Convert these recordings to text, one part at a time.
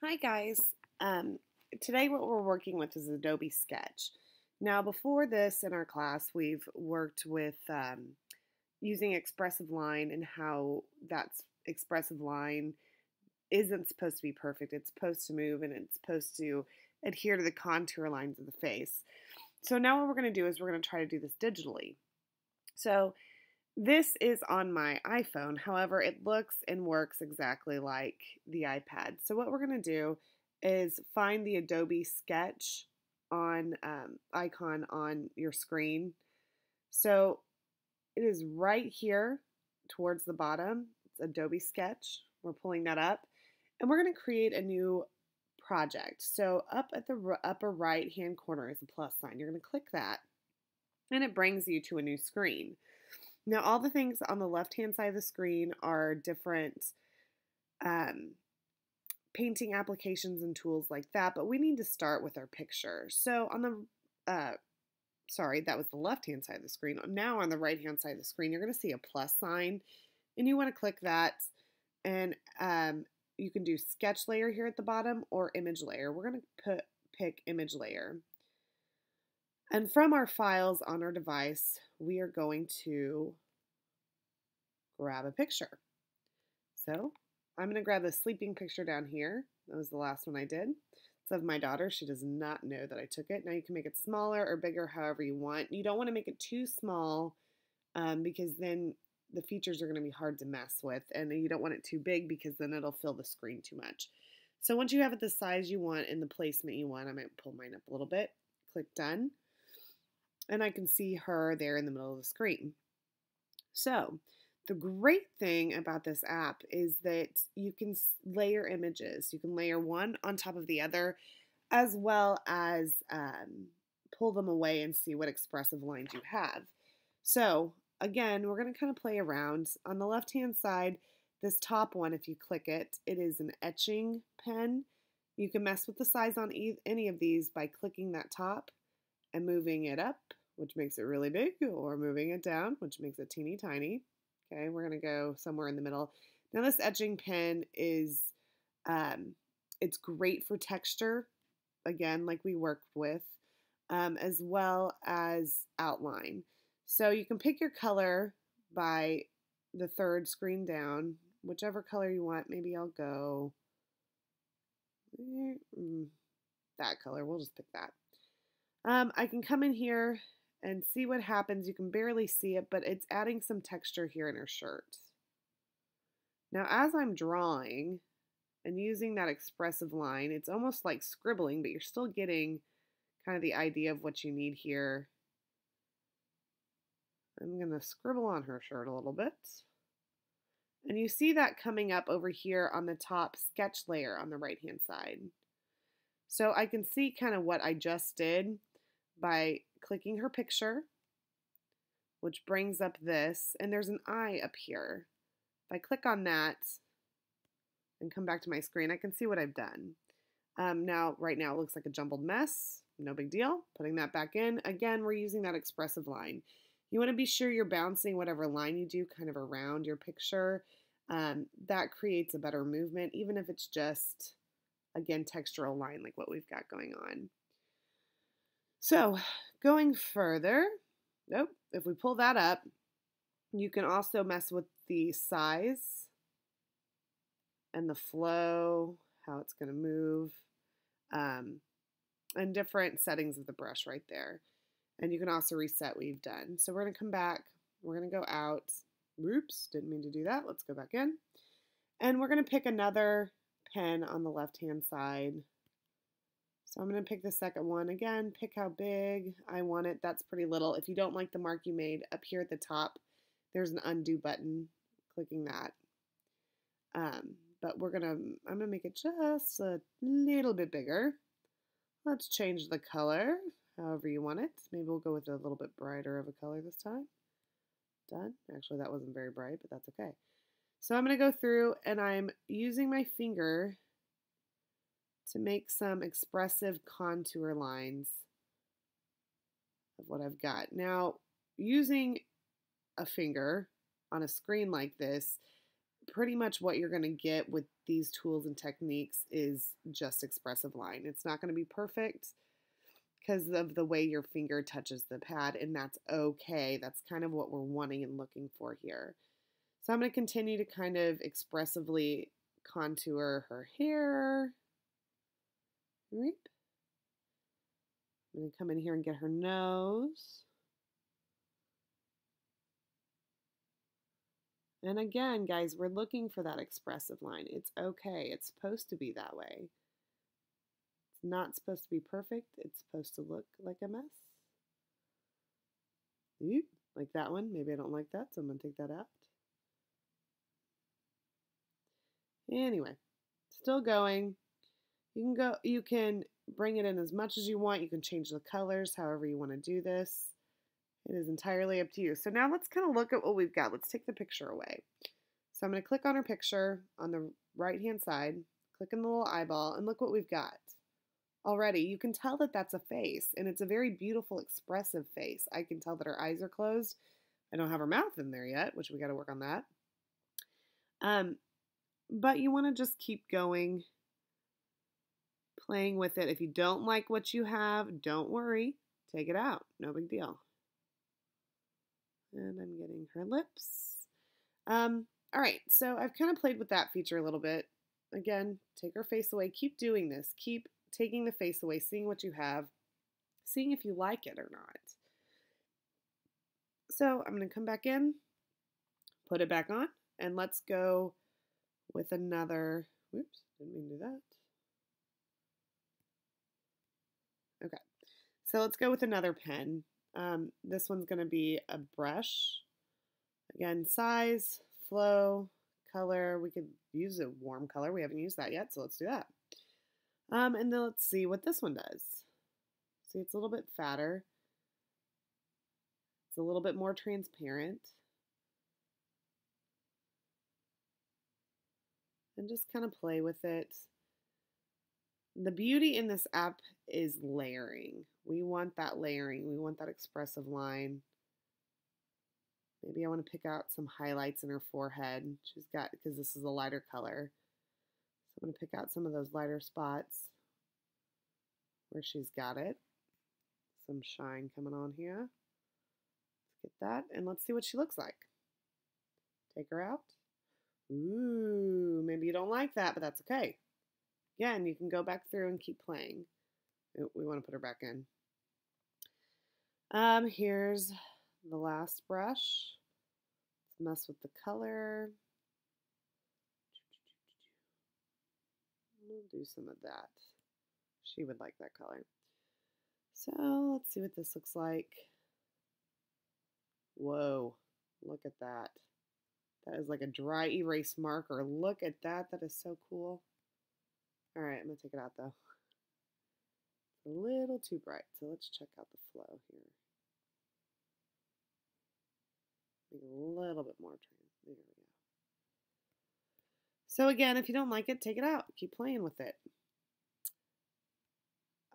Hi guys. Um, Today what we're working with is Adobe Sketch. Now before this in our class we've worked with using expressive line and how that expressive line isn't supposed to be perfect. It's supposed to move and it's supposed to adhere to the contour lines of the face. So now what we're going to do is we're going to try to do this digitally. So this is on my iPhone. However, it looks and works exactly like the iPad. So what we're going to do is find the Adobe Sketch on icon on your screen. So it is right here towards the bottom. It's Adobe Sketch. We're pulling that up. And we're going to create a new project. So up at the upper right hand corner is a plus sign. You're going to click that and it brings you to a new screen. Now, all the things on the left-hand side of the screen are different um, painting applications and tools like that, but we need to start with our picture. So on sorry, that was the left-hand side of the screen. Now on the right-hand side of the screen, you're going to see a plus sign, and you want to click that, and you can do sketch layer here at the bottom or image layer. We're going to pick image layer. And from our files on our device, we are going to grab a picture. So I'm going to grab the sleeping picture down here. That was the last one I did. It's of my daughter. She does not know that I took it. Now you can make it smaller or bigger, however you want. You don't want to make it too small because then the features are going to be hard to mess with. And you don't want it too big because then it'll fill the screen too much. So once you have it the size you want and the placement you want, I might pull mine up a little bit. Click done. And I can see her there in the middle of the screen. So the great thing about this app is that you can layer images. You can layer one on top of the other, as well as pull them away and see what expressive lines you have. So again, we're going to kind of play around. On the left-hand side, this top one, if you click it, it is an etching pen. You can mess with the size on any of these by clicking that top and moving it up, which makes it really big, or moving it down, which makes it teeny tiny. Okay, we're going to go somewhere in the middle. Now this etching pen is, it's great for texture, again, like we worked with, as well as outline. So you can pick your color by the third screen down, whichever color you want. Maybe I'll go that color. We'll just pick that. I can come in here and see what happens. You can barely see it, but it's adding some texture here in her shirt. Now, as I'm drawing and using that expressive line, it's almost like scribbling, but you're still getting kind of the idea of what you need here. I'm going to scribble on her shirt a little bit. And you see that coming up over here on the top sketch layer on the right-hand side. So I can see kind of what I just did by clicking her picture, which brings up this, and there's an eye up here. If I click on that and come back to my screen, I can see what I've done. Right now it looks like a jumbled mess. No big deal. Putting that back in. Again, we're using that expressive line. You want to be sure you're bouncing whatever line you do kind of around your picture. That creates a better movement, even if it's just, again, textural line like what we've got going on. So going further, if we pull that up, you can also mess with the size and the flow, how it's going to move, and different settings of the brush right there. And you can also reset what you've done. So we're going to come back. We're going to go out. Oops, didn't mean to do that. Let's go back in. And we're going to pick another pen on the left-hand side. So I'm going to pick the second one. Again, pick how big I want it. That's pretty little. If you don't like the mark you made, up here at the top, there's an undo button. Clicking that. But I'm going to make it just a little bit bigger. Let's change the color however you want it. Maybe we'll go with a little bit brighter of a color this time. Done. Actually, that wasn't very bright, but that's okay. So I'm going to go through and I'm using my finger to make some expressive contour lines of what I've got. Now, using a finger on a screen like this pretty much what you're going to get with these tools and techniques is just expressive line. It's not going to be perfect because of the way your finger touches the pad, and that's okay. That's kind of what we're wanting and looking for here. So I'm going to continue to kind of expressively contour her hair. I'm going to come in here and get her nose. And again, guys, we're looking for that expressive line. It's okay. It's supposed to be that way. It's not supposed to be perfect. It's supposed to look like a mess. Oop, like that one. Maybe I don't like that, so I'm going to take that out. Anyway, still going. You can bring it in as much as you want. You can change the colors however you want to do this. It is entirely up to you. So now let's kind of look at what we've got. Let's take the picture away. So I'm going to click on her picture on the right-hand side, click on the little eyeball, and look what we've got. Already, you can tell that that's a face, and it's a very beautiful, expressive face. I can tell that her eyes are closed. I don't have her mouth in there yet, which we got to work on that. But you want to just keep going, playing with it. If you don't like what you have, don't worry. Take it out. No big deal. And I'm getting her lips. All right, so I've kind of played with that feature a little bit. Again, take her face away. Keep doing this. Keep taking the face away, seeing what you have, seeing if you like it or not. So I'm going to come back in, put it back on, and let's go with another, whoops, didn't mean to do that. Okay, so let's go with another pen. This one's going to be a brush. Again, size, flow, color. We could use a warm color. We haven't used that yet, so let's do that. And then let's see what this one does. See, it's a little bit fatter. It's a little bit more transparent. And just kind of play with it. The beauty in this app is layering. We want that layering. We want that expressive line. Maybe I want to pick out some highlights in her forehead. She's got, because this is a lighter color. So I'm going to pick out some of those lighter spots where she's got it. Some shine coming on here. Let's get that, and let's see what she looks like. Take her out. Ooh, maybe you don't like that, but that's okay. Again, you can go back through and keep playing. We want to put her back in. Here's the last brush. Let's mess with the color. We'll do some of that. She would like that color. So let's see what this looks like. Whoa, look at that. That is like a dry erase marker. Look at that. That is so cool. All right, I'm going to take it out though. It's a little too bright, so let's check out the flow here. Make it a little bit more trans. There we go. So again, if you don't like it, take it out. Keep playing with it.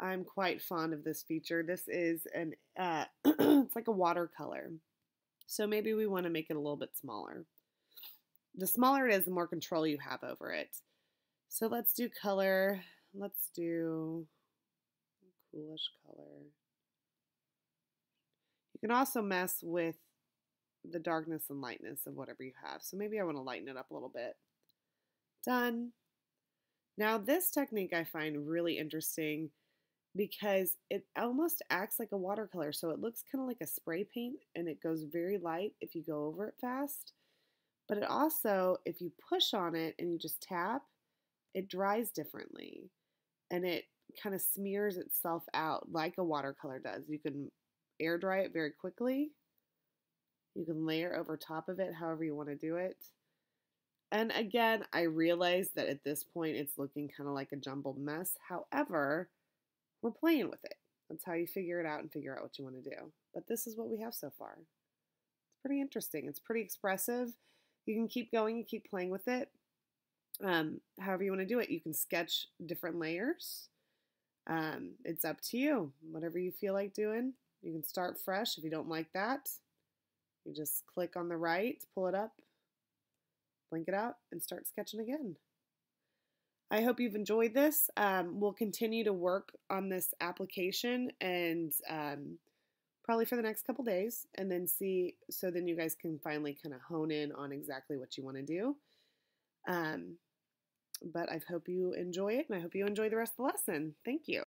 I'm quite fond of this feature. This is an, it's like a watercolor. So maybe we want to make it a little bit smaller. The smaller it is, the more control you have over it. So let's do color. Let's do a coolish color. You can also mess with the darkness and lightness of whatever you have. So maybe I want to lighten it up a little bit. Done. Now this technique I find really interesting because it almost acts like a watercolor. So it looks kind of like a spray paint, and it goes very light if you go over it fast. But it also, if you push on it and you just tap, it dries differently. And it kind of smears itself out like a watercolor does. You can air dry it very quickly. You can layer over top of it however you want to do it. And again, I realize that at this point it's looking kind of like a jumbled mess. However, we're playing with it. That's how you figure it out and figure out what you want to do. But this is what we have so far. It's pretty interesting. It's pretty expressive. You can keep going and keep playing with it. However you want to do it. You can sketch different layers. It's up to you. Whatever you feel like doing. You can start fresh. If you don't like that, you just click on the right, pull it up, blink it out, and start sketching again. I hope you've enjoyed this. We'll continue to work on this application and probably for the next couple days, and then see, so then you guys can finally kind of hone in on exactly what you want to do. But I hope you enjoy it, and I hope you enjoy the rest of the lesson. Thank you.